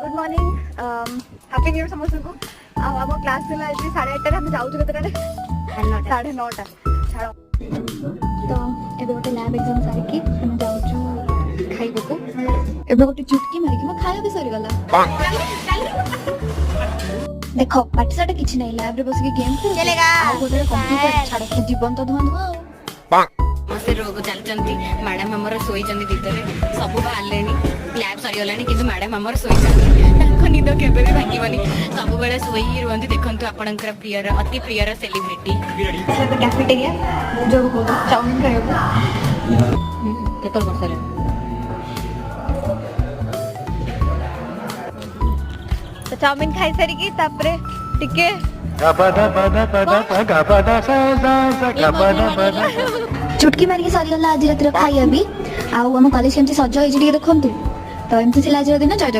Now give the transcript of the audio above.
good morning happy new year समस्त को आम क्लास थिला आज 8:30 आम जाऊँ केतटा 9:30 छाड़ तो एबे गोटे लैब एग्जाम सारिकी हम जाऊँ खाइबा को एबे गोटे चुटकी मारिकी मो खाया भी सरी गला देखो पाठशाठ किछि नै लैब रे बसिके गेम चलेगा आ गोटे कंप्यूटर छाड़ जीवन तो धुआं धुआं मसे रोग चलचंती मैडम हमर सोई चंदी दितरे सब बालेनी लैब सरी गलानी किंतु मैडम हमर सोई चंदी ताको निद केबे भी भांगीबनी सब बेले सोई ही रहंती देखंतु आपनकर प्रियर अति प्रियर सेलिब्रिटी तो कैफेटेरिया जो चाउमीन खाइबो केतल बसले तो चाउमीन खाई सारी की तापरे टिके चुटकी मारिकी सरी गला आज रात खाई अभी आउ हम कॉलेज केमती सज होई जे देखंतु तो एमती थिला आज दिन जय